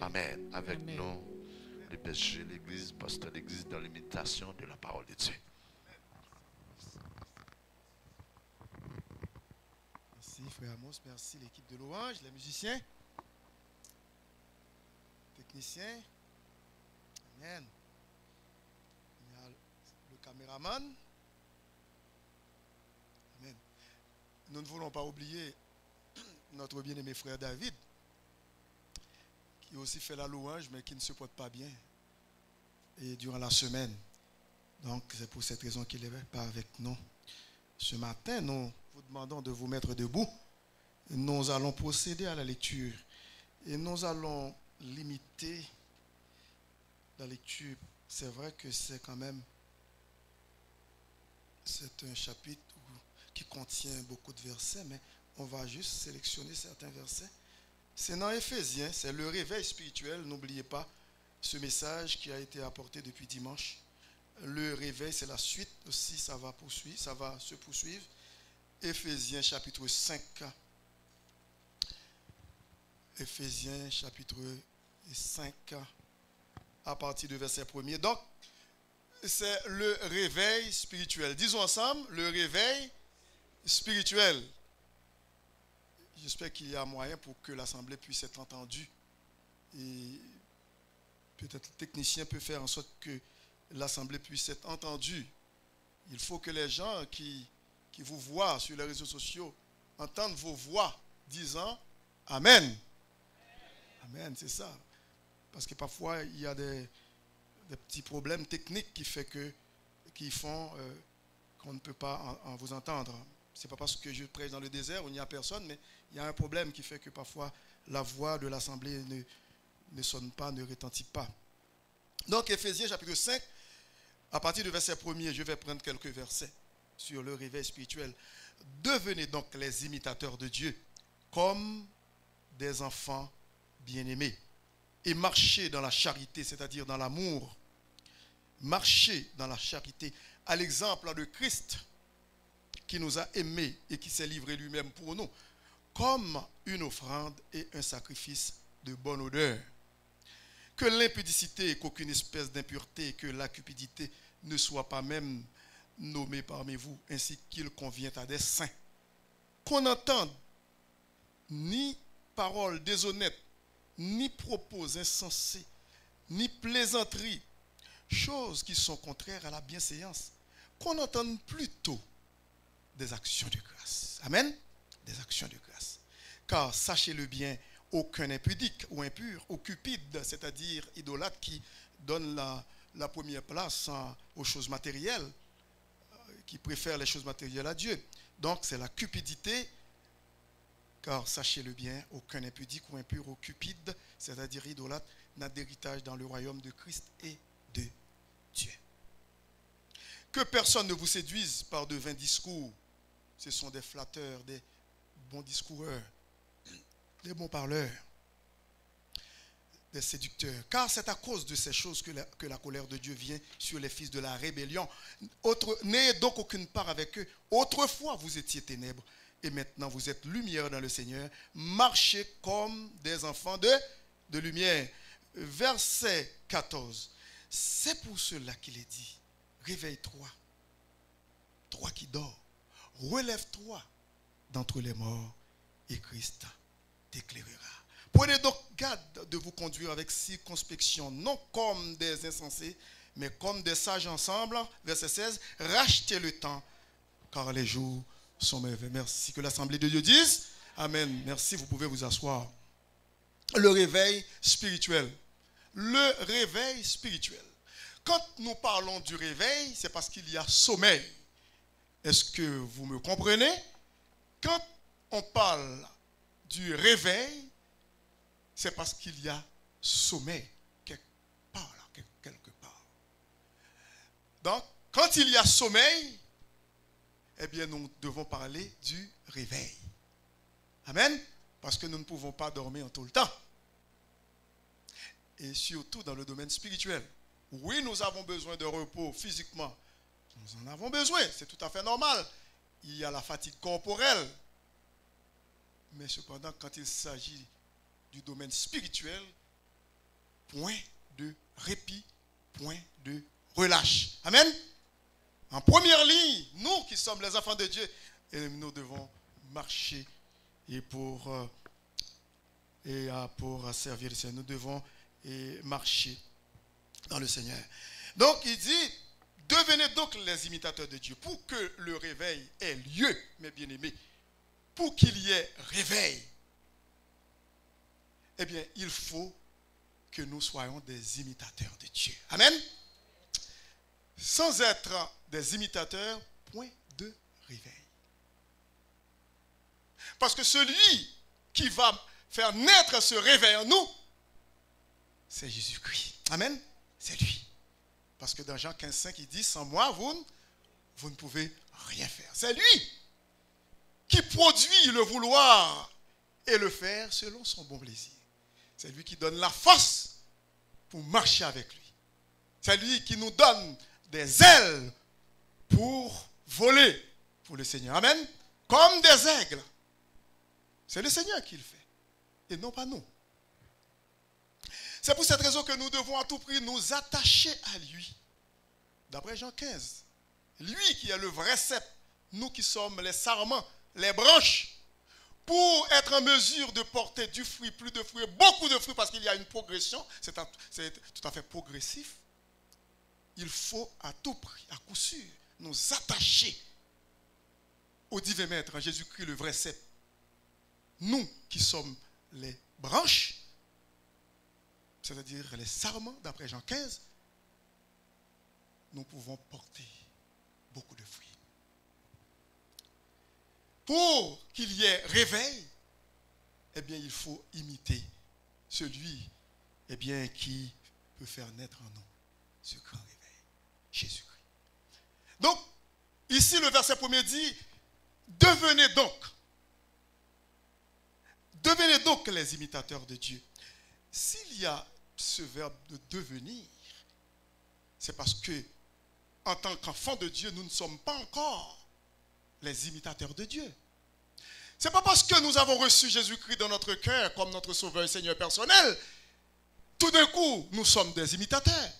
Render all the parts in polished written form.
Amen. Avec nous, le berger de l'église, pasteur d'église, dans l'imitation de la parole de Dieu. Merci frère Amos, merci l'équipe de louange, les musiciens, techniciens. Amen. Il y a le caméraman. Amen. Nous ne voulons pas oublier notre bien-aimé frère David, qui aussi fait la louange, mais qui ne se porte pas bien et durant la semaine. Donc c'est pour cette raison qu'il n'est pas avec nous. Ce matin, nous vous demandons de vous mettre debout. Nous allons procéder à la lecture et nous allons limiter la lecture. C'est vrai que c'est quand même, c'est un chapitre qui contient beaucoup de versets, mais on va juste sélectionner certains versets. C'est dans Éphésiens, c'est le réveil spirituel. N'oubliez pas ce message qui a été apporté depuis dimanche. Le réveil, c'est la suite aussi, ça va se poursuivre. Éphésiens chapitre 5. Éphésiens chapitre 5 à partir du verset 1er. Donc, c'est le réveil spirituel. Disons ensemble, le réveil spirituel. J'espère qu'il y a moyen pour que l'assemblée puisse être entendue. Et peut-être le technicien peut faire en sorte que l'assemblée puisse être entendue. Il faut que les gens qui vous voient sur les réseaux sociaux entendent vos voix disant Amen. Amen, c'est ça. Parce que parfois, il y a des petits problèmes techniques qui font qu'on ne peut pas vous entendre. Ce n'est pas parce que je prêche dans le désert où il n'y a personne, mais il y a un problème qui fait que parfois la voix de l'assemblée ne sonne pas, ne retentit pas. Donc, Éphésiens chapitre 5, à partir du verset 1er, je vais prendre quelques versets sur le réveil spirituel. Devenez donc les imitateurs de Dieu comme des enfants bien-aimés et marchez dans la charité, c'est-à-dire dans l'amour. Marchez dans la charité à l'exemple de Christ qui nous a aimés et qui s'est livré lui-même pour nous comme une offrande et un sacrifice de bonne odeur. Que l'impudicité, qu'aucune espèce d'impureté, que la cupidité ne soit pas même nommée parmi vous, ainsi qu'il convient à des saints. Qu'on n'entende ni paroles déshonnêtes, ni propos insensés, ni plaisanteries, choses qui sont contraires à la bienséance. Qu'on entende plutôt des actions de grâce. Amen. Des actions de grâce. Car sachez-le bien, aucun impudique ou impur ou cupide, c'est-à-dire idolâtre qui donne la première place aux choses matérielles, qui préfère les choses matérielles à Dieu. Donc c'est la cupidité, car sachez-le bien, aucun impudique ou impur ou cupide, c'est-à-dire idolâtre, n'a d'héritage dans le royaume de Christ et de Dieu. Que personne ne vous séduise par de vains discours. Ce sont des flatteurs, des bons discoureurs, des bons parleurs, des séducteurs. Car c'est à cause de ces choses que la colère de Dieu vient sur les fils de la rébellion. N'ayez donc aucune part avec eux. Autrefois, vous étiez ténèbres et maintenant vous êtes lumière dans le Seigneur. Marchez comme des enfants de lumière. Verset 14. C'est pour cela qu'il est dit, réveille-toi, toi qui dors, relève-toi d'entre les morts et Christ t'éclairera. Prenez donc garde de vous conduire avec circonspection, non comme des insensés, mais comme des sages ensemble. Verset 16, rachetez le temps, car les jours sont mauvais. Merci. Que l'Assemblée de Dieu dise Amen. Merci, vous pouvez vous asseoir. Le réveil spirituel. Le réveil spirituel. Quand nous parlons du réveil, c'est parce qu'il y a sommeil. Est-ce que vous me comprenez? Quand on parle du réveil, c'est parce qu'il y a sommeil quelque part. Donc, quand il y a sommeil, eh bien, nous devons parler du réveil. Amen? Parce que nous ne pouvons pas dormir en tout le temps. Et surtout dans le domaine spirituel. Oui, nous avons besoin de repos physiquement. Nous en avons besoin, c'est tout à fait normal. Il y a la fatigue corporelle. Mais cependant, quand il s'agit du domaine spirituel, point de répit, point de relâche. Amen. En première ligne, nous qui sommes les enfants de Dieu, et nous devons marcher et pour servir le Seigneur. Nous devons marcher dans le Seigneur. Donc il dit, devenez donc les imitateurs de Dieu. Pour que le réveil ait lieu, mes bien-aimés, pour qu'il y ait réveil, eh bien, il faut que nous soyons des imitateurs de Dieu. Amen. Sans être des imitateurs, point de réveil. Parce que celui qui va faire naître ce réveil en nous, c'est Jésus-Christ. Amen. C'est lui. Parce que dans Jean 15,5, il dit, sans moi, vous ne pouvez rien faire. C'est lui qui produit le vouloir et le faire selon son bon plaisir. C'est lui qui donne la force pour marcher avec lui. C'est lui qui nous donne des ailes pour voler pour le Seigneur. Amen. Comme des aigles. C'est le Seigneur qui le fait. Et non pas nous. C'est pour cette raison que nous devons à tout prix nous attacher à lui. D'après Jean 15. Lui qui est le vrai cep. Nous qui sommes les sarments, les branches. Pour être en mesure de porter du fruit, plus de fruits, beaucoup de fruits, parce qu'il y a une progression, c'est tout à fait progressif. Il faut à tout prix, à coup sûr, nous attacher au divin maître, Jésus-Christ, le vrai cep. Nous qui sommes les branches, c'est-à-dire les sarments, d'après Jean 15, nous pouvons porter beaucoup de fruits. Pour qu'il y ait réveil, eh bien, il faut imiter celui, eh bien, qui peut faire naître en nous ce grand réveil, Jésus-Christ. Donc, ici, le verset 1er dit, devenez donc les imitateurs de Dieu. S'il y a ce verbe de devenir, c'est parce que, en tant qu'enfants de Dieu, nous ne sommes pas encore les imitateurs de Dieu. Ce n'est pas parce que nous avons reçu Jésus-Christ dans notre cœur comme notre Sauveur et Seigneur personnel, tout d'un coup, nous sommes des imitateurs.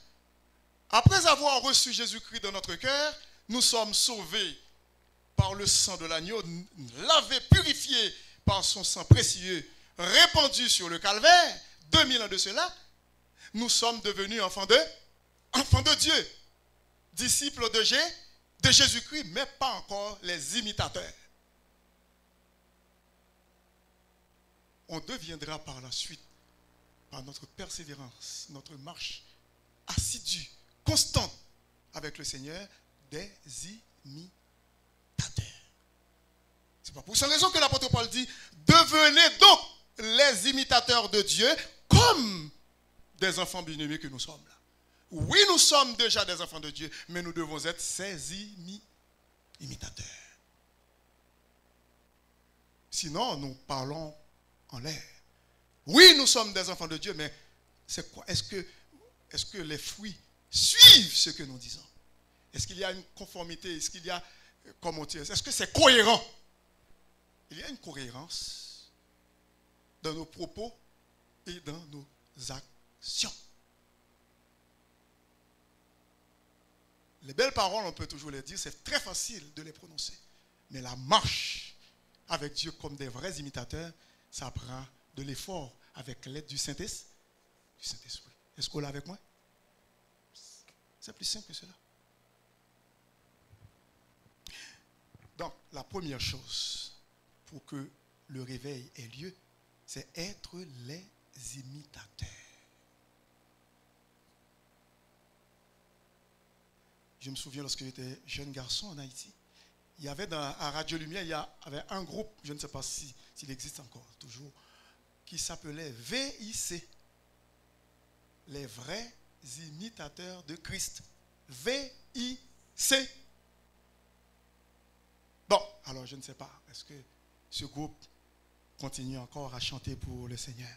Après avoir reçu Jésus-Christ dans notre cœur, nous sommes sauvés par le sang de l'agneau, lavés, purifiés par son sang précieux, répandu sur le calvaire, 2000 ans de cela, nous sommes devenus enfants de Dieu, disciples de Jésus-Christ, mais pas encore les imitateurs. On deviendra par la suite, par notre persévérance, notre marche assidue, constante avec le Seigneur, des imitateurs. C'est pas pour cette raison que l'apôtre Paul dit, devenez donc les imitateurs de Dieu comme des enfants bien-aimés que nous sommes là. Oui, nous sommes déjà des enfants de Dieu, mais nous devons être ces imitateurs. Sinon, nous parlons en l'air. Oui, nous sommes des enfants de Dieu, mais c'est quoi? Est-ce que les fruits suivent ce que nous disons? Est-ce qu'il y a une conformité? Est-ce qu'il y a, comment dire, est-ce que c'est cohérent? Il y a une cohérence dans nos propos et dans nos actions. Les belles paroles, on peut toujours les dire, c'est très facile de les prononcer. Mais la marche avec Dieu comme des vrais imitateurs, ça prend de l'effort avec l'aide du Saint-Esprit. Est-ce qu'on l'a avec moi? C'est plus simple que cela. Donc, la première chose pour que le réveil ait lieu, c'est être les imitateurs. Je me souviens lorsque j'étais jeune garçon en Haïti, il y avait à Radio Lumière, il y avait un groupe, je ne sais pas s'il existe encore toujours, qui s'appelait VIC, les vrais imitateurs de Christ. VIC. Bon, alors je ne sais pas, est-ce que ce groupe continue encore à chanter pour le Seigneur?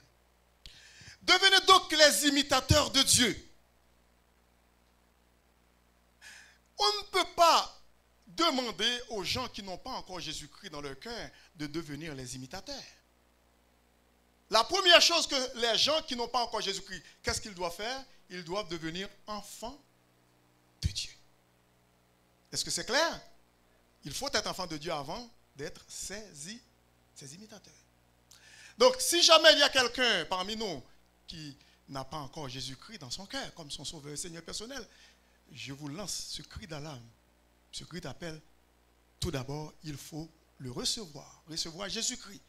Devenez donc les imitateurs de Dieu. On ne peut pas demander aux gens qui n'ont pas encore Jésus-Christ dans leur cœur de devenir les imitateurs. La première chose que les gens qui n'ont pas encore Jésus-Christ, qu'est-ce qu'ils doivent faire? Ils doivent devenir enfants de Dieu. Est-ce que c'est clair? Il faut être enfant de Dieu avant d'être ses imitateurs. Donc, si jamais il y a quelqu'un parmi nous qui n'a pas encore Jésus-Christ dans son cœur, comme son sauveur et Seigneur personnel, je vous lance ce cri d'alarme, ce cri d'appel. Tout d'abord, il faut le recevoir Jésus-Christ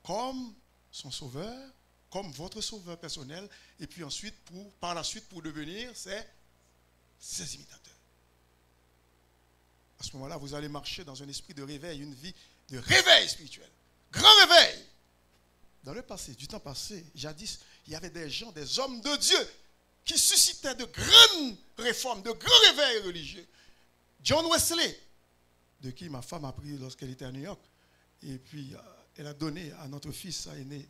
comme son sauveur, comme votre sauveur personnel, et puis ensuite, par la suite, pour devenir ses imitateurs. À ce moment-là, vous allez marcher dans un esprit de réveil, une vie de réveil spirituel. Grand réveil. Dans le passé, du temps passé, jadis, il y avait des gens, des hommes de Dieu qui suscitaient de grandes réformes, de grands réveils religieux. John Wesley, de qui ma femme a appris lorsqu'elle était à New York, et puis elle a donné à notre fils aîné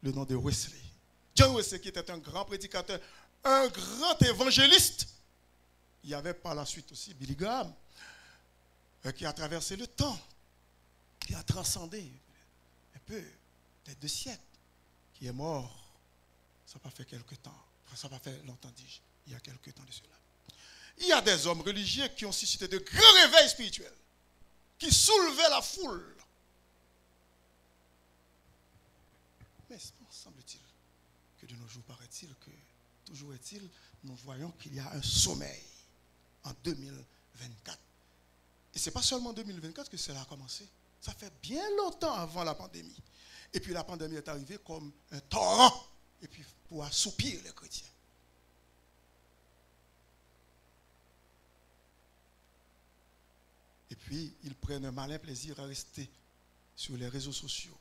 le nom de Wesley. John Wesley, qui était un grand prédicateur, un grand évangéliste. Il y avait par la suite aussi Billy Graham, qui a traversé le temps, qui a transcendé un peu les 2 siècles, qui est mort, ça n'a pas fait quelque temps, ça n'a pas fait longtemps, dis-je, il y a quelque temps de cela. Il y a des hommes religieux qui ont suscité de grands réveils spirituels, qui soulevaient la foule. Mais semble-t-il que de nos jours, paraît-il que, toujours est-il, nous voyons qu'il y a un sommeil en 2024. Et ce n'est pas seulement en 2024 que cela a commencé. Ça fait bien longtemps avant la pandémie. Et puis la pandémie est arrivée comme un torrent, et puis pour assoupir les chrétiens. Et puis, ils prennent un malin plaisir à rester sur les réseaux sociaux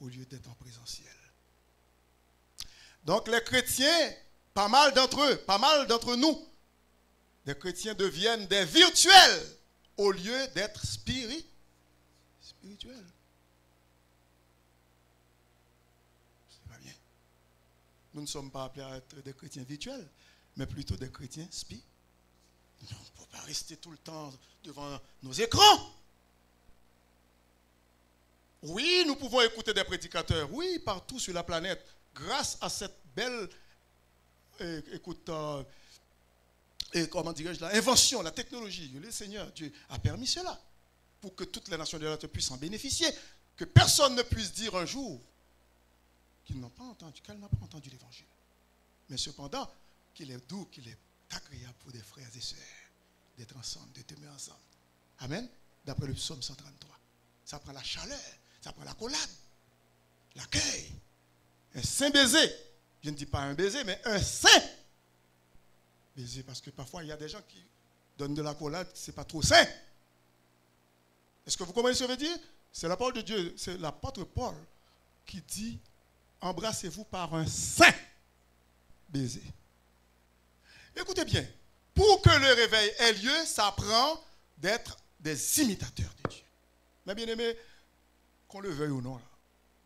au lieu d'être en présentiel. Donc, les chrétiens, pas mal d'entre nous, les chrétiens deviennent des virtuels au lieu d'être spirituels. C'est pas bien. Nous ne sommes pas appelés à être des chrétiens virtuels, mais plutôt des chrétiens spirituels. On ne peut pas rester tout le temps devant nos écrans. Oui, nous pouvons écouter des prédicateurs, oui, partout sur la planète, grâce à cette belle invention, la technologie. Le Seigneur Dieu a permis cela pour que toutes les nations de la terre puissent en bénéficier, que personne ne puisse dire un jour qu'elle n'a pas entendu l'évangile. Mais cependant, qu'il est doux, qu'il est agréable pour des frères et sœurs d'être ensemble, de demeurer ensemble. Amen. D'après le psaume 133. Ça prend la chaleur, ça prend la collade, l'accueil. Un saint baiser. Je ne dis pas un baiser, mais un saint baiser. Parce que parfois, il y a des gens qui donnent de la collade, ce n'est pas trop saint. Est-ce que vous comprenez ce que je veux dire? C'est la parole de Dieu, c'est l'apôtre Paul qui dit embrassez-vous par un saint baiser. Écoutez bien, pour que le réveil ait lieu, ça prend d'être des imitateurs de Dieu. Mais bien aimé, qu'on le veuille ou non, là,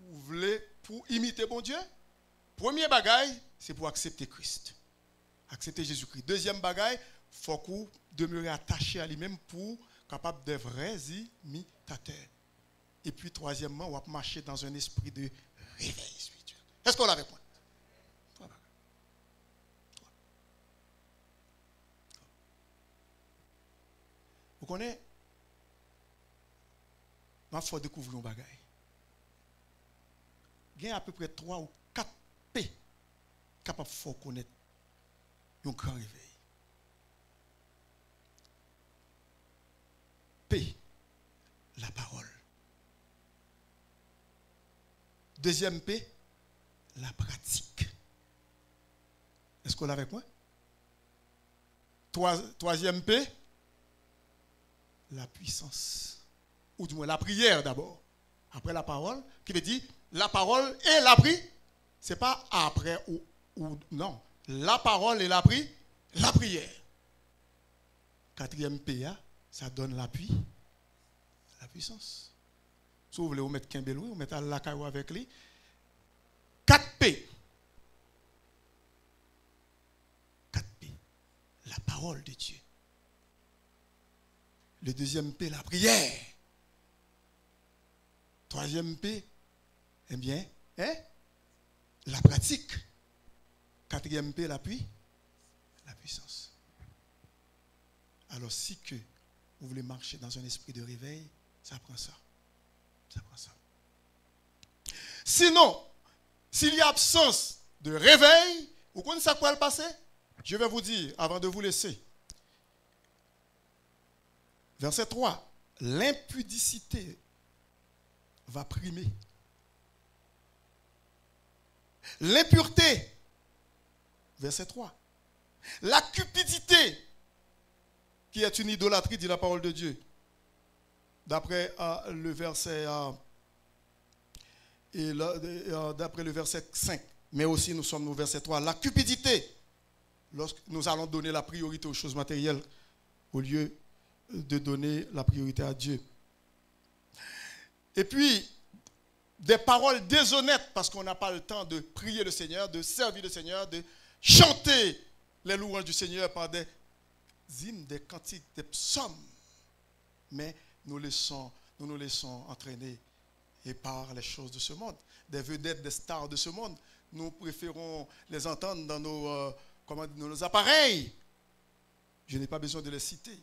vous voulez pour imiter bon Dieu? Premier bagaille, c'est pour accepter Christ. Accepter Jésus-Christ. Deuxième bagaille, il faut que vous demeurez attaché à lui-même pour capable de vrais imitateurs. Et puis troisièmement, on va marcher dans un esprit de réveil spirituel. Est-ce qu'on l'a répondu? Vous connaissez? Il faut découvrir un bagage. Il y a à peu près 3 ou 4 P capables de connaître un grand réveil. P, la parole. Deuxième P, la pratique. Est-ce qu'on l'a avec moi? Troisième P, la puissance. Ou du moins la prière d'abord. Après la parole, qui veut dire la parole et la prière. Ce n'est pas après ou non. La parole et la prière. Quatrième P, ça donne l'appui, la puissance. Si vous voulez, vous mettez Kimbelou, vous mettez la caillou avec lui. 4 P. 4 P. La parole de Dieu. Le deuxième P, la prière. Troisième P, eh bien, Hein? La pratique. Quatrième P, l'appui. La puissance. Alors si que vous voulez marcher dans un esprit de réveil, ça prend ça. Ça prend ça. Sinon, s'il y a absence de réveil, vous connaissez à quoi le passer? Je vais vous dire, avant de vous laisser. Verset 3. L'impudicité va primer. L'impureté. Verset 3. La cupidité, qui est une idolâtrie, dit la parole de Dieu. D'après le verset d'après le verset 5. Mais aussi nous sommes au verset 3. La cupidité, lorsque nous allons donner la priorité aux choses matérielles au lieu de donner la priorité à Dieu. Et puis, des paroles déshonnêtes, parce qu'on n'a pas le temps de prier le Seigneur, de servir le Seigneur, de chanter les louanges du Seigneur par des hymnes, des cantiques, des psaumes. Mais nous nous laissons entraîner et par les choses de ce monde. Des vedettes, des stars de ce monde. Nous préférons les entendre dans nos appareils. Je n'ai pas besoin de les citer.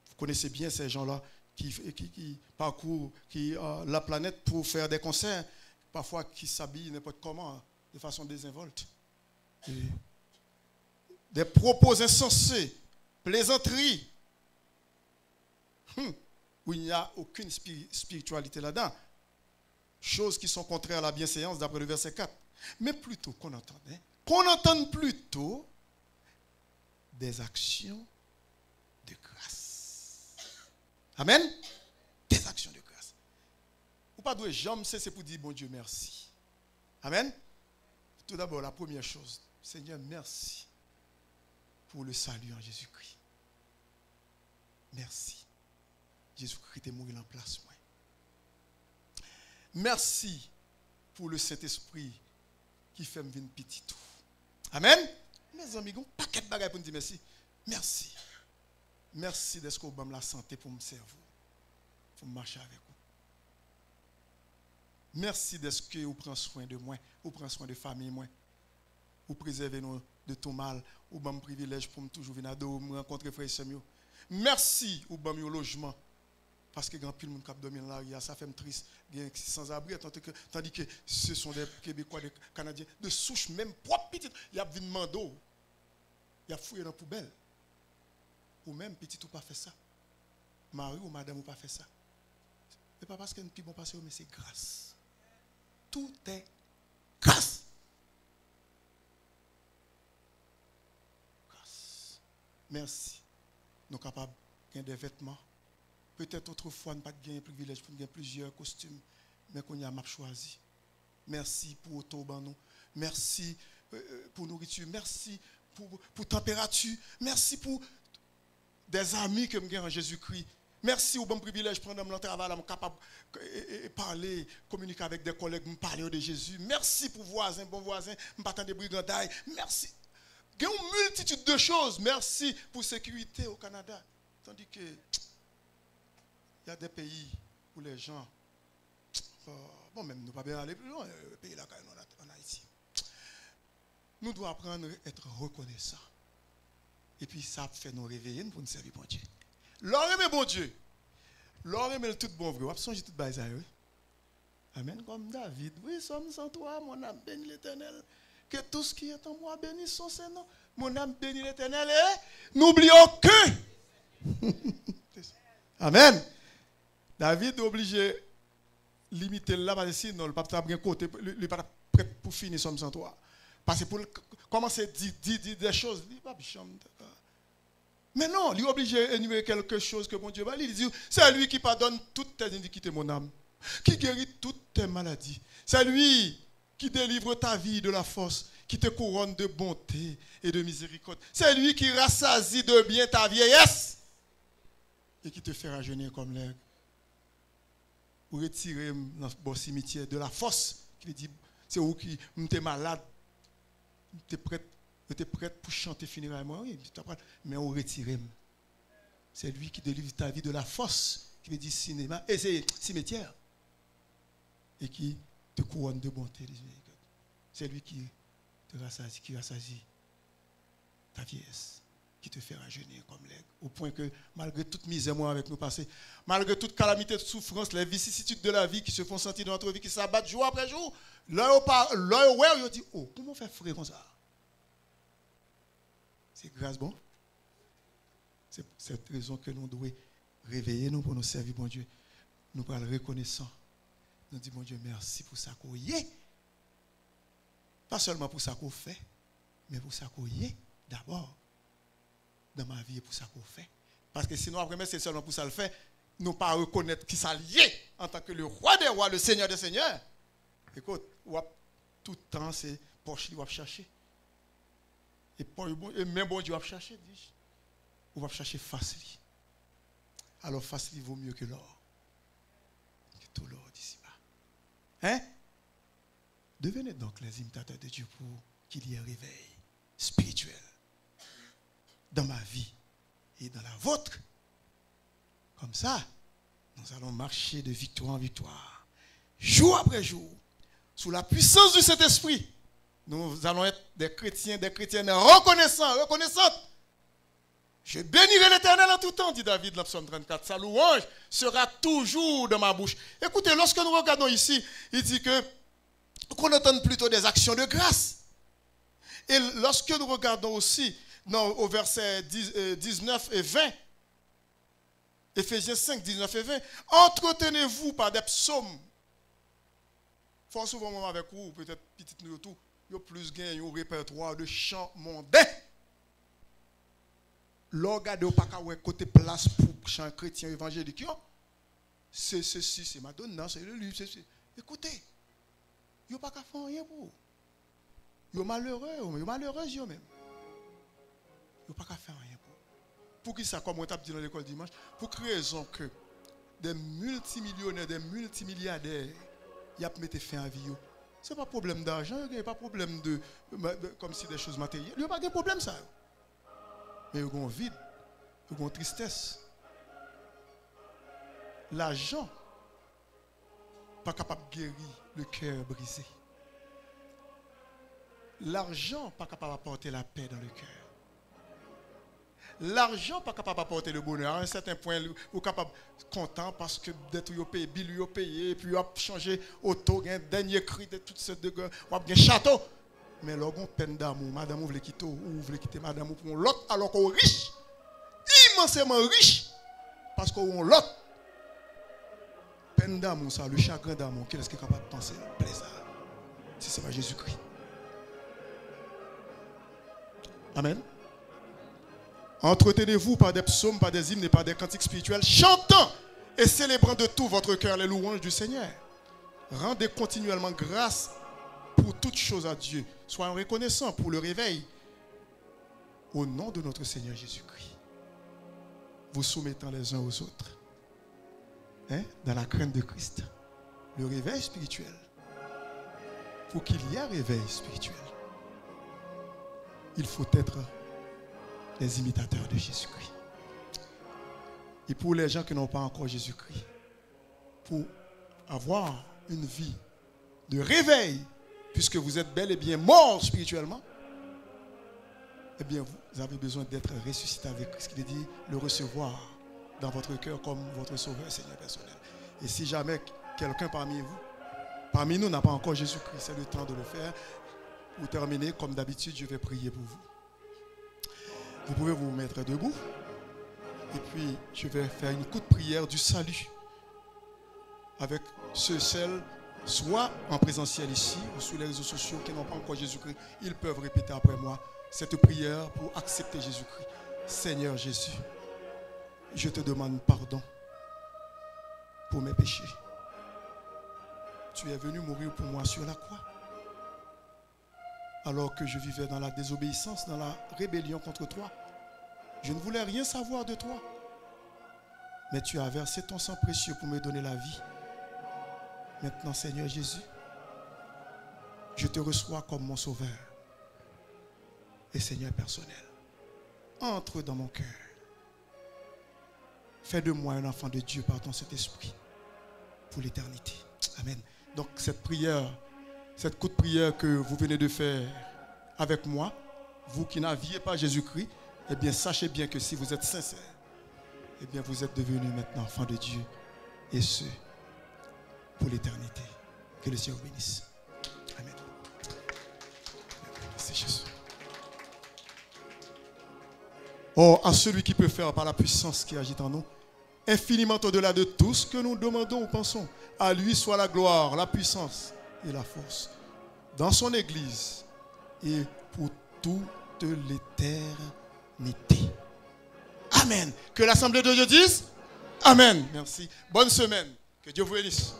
Vous connaissez bien ces gens-là qui parcourent la planète pour faire des concerts, parfois qui s'habillent n'importe comment, de façon désinvolte. Et des propos insensés, plaisanteries, où il n'y a aucune spiritualité là-dedans. Choses qui sont contraires à la bienséance d'après le verset 4. Mais plutôt qu'on entende plutôt des actions de grâce. Amen. Des actions de grâce. Ou pas doué, j'aime, c'est pour dire bon Dieu merci. Amen. Tout d'abord, la première chose, Seigneur, merci pour le salut en Jésus-Christ. Merci. Jésus-Christ est mort en place. Moi. Merci pour le Saint-Esprit qui fait me venir petit tout. Amen. Mes amis, il y a un paquet de bagages pour me dire merci. Merci. Merci d'être que vous avez la santé pour me servir. Pour marcher avec vous. Merci d'être que vous prenez soin de moi. Vous prenez soin de famille. Moi. Vous préservez nous de tout mal. Vous avez un privilège pour me toujours venir à me rencontrer frère Samuel. Merci vous avez un logement. Parce que quand plus le monde qui dormi là, ça fait me triste. Sans abri, tandis que ce sont des Québécois, des Canadiens, de souche même propre petite. Il y a une mando. Il y a fouillé dans la poubelle. Ou même petit ou pas fait ça. Marie ou madame ou pas fait ça. Ce n'est pas parce qu'il y a une plus bon passé, mais c'est grâce. Tout est grâce. Grâce. Merci. Nous sommes capables de gagner des vêtements. Peut-être autrefois, nous n'avons pas gagné un privilège pour gagner plusieurs costumes, mais qu'on y a choisi. Merci pour auto, merci pour nourriture, merci pour température, merci pour des amis que je en Jésus-Christ. Merci au bon privilège de prendre mon travail, je suis capable de parler, communiquer avec des collègues, me parler de Jésus. Merci pour voisins, bons voisins, je ne pas de brigandailles. Merci. Il y a une multitude de choses. Merci pour la sécurité au Canada. Tandis que il y a des pays où les gens, bon, même nous ne pouvons pas bien aller plus loin, le pays là, en Haïti. Nous devons apprendre à être reconnaissants. Et puis ça fait nous réveiller pour nous servir bon Dieu. L'or aimé bon Dieu. L'or aimé le tout bon vrai. Vous avez tout baisé. Amen. Comme David. Oui, sommes sans toi, mon âme bénit l'Éternel. Que tout ce qui est en moi bénisse son Seigneur. Mon âme bénit l'Éternel et n'oublions que. Amen. David est obligé de limiter là parce que sinon le pape n'a pas côté, il n'est pas prêt pour finir somme sans toi. Parce que pour commencer à dire des choses, il n'est pas mais non, il est obligé d'énumérer quelque chose que mon Dieu va. Il dit, c'est lui qui pardonne toutes tes iniquités, mon âme, qui guérit toutes tes maladies. C'est lui qui délivre ta vie de la force, qui te couronne de bonté et de miséricorde. C'est lui qui rassasie de bien ta vieillesse et qui te fait rajeunir comme l'aigle. Ou retirer dans le cimetière de la force, qui dit, c'est où qui t'es malade, t'es prête pour chanter funéraillement, oui, mais on retire. C'est lui qui délivre ta vie de la force, qui veut dire cinéma, et c'est cimetière. Et qui te couronne de bonté. C'est lui qui te rassasie ta vieillesse, qui te fait rajeunir comme l'aigle. Au point que, malgré toute misère, moi, avec nous passés, malgré toute calamité de souffrance, les vicissitudes de la vie qui se font sentir dans notre vie, qui s'abattent jour après jour, l'œil où dit, oh, comment faire frère comme ça? C'est grâce, bon? C'est pour cette raison que nous devons réveiller nous pour nous servir, bon Dieu. Nous parlons reconnaissant. Nous disons, bon Dieu, merci pour ça qu'on y est. Pas seulement pour ça qu'on fait, mais pour ça qu'on y est d'abord. Dans ma vie, pour ça qu'on fait. Parce que sinon, après, c'est seulement pour ça le fait. Nous ne pas reconnaître qui ça lié en tant que le roi des rois, le seigneur des seigneurs. Écoute, tout le temps, c'est poche qui va chercher. Et même bon Dieu va chercher, dis-je. On va chercher facile. Alors facile vaut mieux que l'or. Que tout l'or d'ici-bas. Hein? Devenez donc les imitateurs de Dieu pour qu'il y ait un réveil spirituel dans ma vie et dans la vôtre. Comme ça, nous allons marcher de victoire en victoire, jour après jour, sous la puissance du Saint-Esprit. Nous allons être des chrétiennes reconnaissantes. Je bénirai l'Éternel en tout temps, dit David dans le psaume 34. Sa louange sera toujours dans ma bouche. Écoutez, lorsque nous regardons ici, il dit qu'on entende plutôt des actions de grâce. Et lorsque nous regardons aussi au verset 19 et 20, Éphésiens 5, 19 et 20, entretenez-vous par des psaumes. Fort souvent, avec vous, peut-être petit nous tout, il y a plus gain un répertoire de chants mondains. L'orgade au pas côté place pour chant chrétien évangélique. C'est ceci, c'est Madonna, c'est le livre, c'est. Écoutez, il n'y a pas qu'à faire rien pour. Il y a malheureux, il y a malheureux, même. Il n'y a pas qu'à faire rien pour. Pour qui ça, comme on t'a dit dans l'école dimanche, pour quelle raison que des multimillionnaires, des multimilliardaires, ils ont mis fin à vie. Ce n'est pas problème d'argent, il n'y a pas problème de comme si des choses matérielles. Il n'y a pas de problème ça. Mais il y a un vide, il y a une tristesse. L'argent n'est pas capable de guérir le cœur brisé. L'argent n'est pas capable d'apporter la paix dans le cœur. L'argent n'est pas capable d'apporter le bonheur. À un certain point, vous êtes capable content parce que d'être payé, bill payé, puis vous avez changé auto, un dernier cri de toutes ces deux gars, vous avez un château. Mais là, vous avez peine d'amour. Madame, vous voulez quitter, ou vous voulez quitter madame pour l'autre, alors qu'on est riche, immensément riche, parce qu'on est l'autre. Peine d'amour, ça, le chagrin d'amour, qui est-ce qui est capable de penser plaisir? Si ce n'est pas Jésus-Christ. Amen. Entretenez-vous par des psaumes, par des hymnes et par des cantiques spirituels, chantant et célébrant de tout votre cœur les louanges du Seigneur. Rendez continuellement grâce pour toutes choses à Dieu. Soyons reconnaissants pour le réveil. Au nom de notre Seigneur Jésus-Christ. Vous soumettant les uns aux autres. Dans la crainte de Christ. Le réveil spirituel. Pour qu'il y ait un réveil spirituel, il faut être les imitateurs de Jésus-Christ. Et pour les gens qui n'ont pas encore Jésus-Christ, pour avoir une vie de réveil, puisque vous êtes bel et bien morts spirituellement, eh bien vous avez besoin d'être ressuscité avec Christ, qui dit le recevoir dans votre cœur comme votre sauveur, Seigneur personnel. Et si jamais quelqu'un parmi vous, parmi nous n'a pas encore Jésus-Christ, c'est le temps de le faire. Pour terminer, comme d'habitude, je vais prier pour vous. Vous pouvez vous mettre debout. Et puis, je vais faire une courte prière du salut. Avec celles, soit en présentiel ici, ou sur les réseaux sociaux qui n'ont pas encore Jésus-Christ, ils peuvent répéter après moi cette prière pour accepter Jésus-Christ. Seigneur Jésus, je te demande pardon pour mes péchés. Tu es venu mourir pour moi sur la croix. Alors que je vivais dans la désobéissance, dans la rébellion contre toi. Je ne voulais rien savoir de toi. Mais tu as versé ton sang précieux pour me donner la vie. Maintenant, Seigneur Jésus, je te reçois comme mon sauveur et Seigneur personnel. Entre dans mon cœur. Fais de moi un enfant de Dieu par ton Saint-Esprit pour l'éternité. Amen. Donc cette prière, cette courte prière que vous venez de faire avec moi, vous qui n'aviez pas Jésus-Christ, eh bien sachez bien que si vous êtes sincère, eh bien vous êtes devenus maintenant enfants de Dieu, et ce, pour l'éternité. Que le Seigneur vous bénisse. Amen. Merci Jésus. Oh, à celui qui peut faire par la puissance qui agit en nous, infiniment au-delà de tout ce que nous demandons ou pensons, à lui soit la gloire, la puissance et la force, dans son Église et pour toute l'éternité. Amen. Que l'Assemblée de Dieu dise Amen. Merci. Bonne semaine. Que Dieu vous bénisse.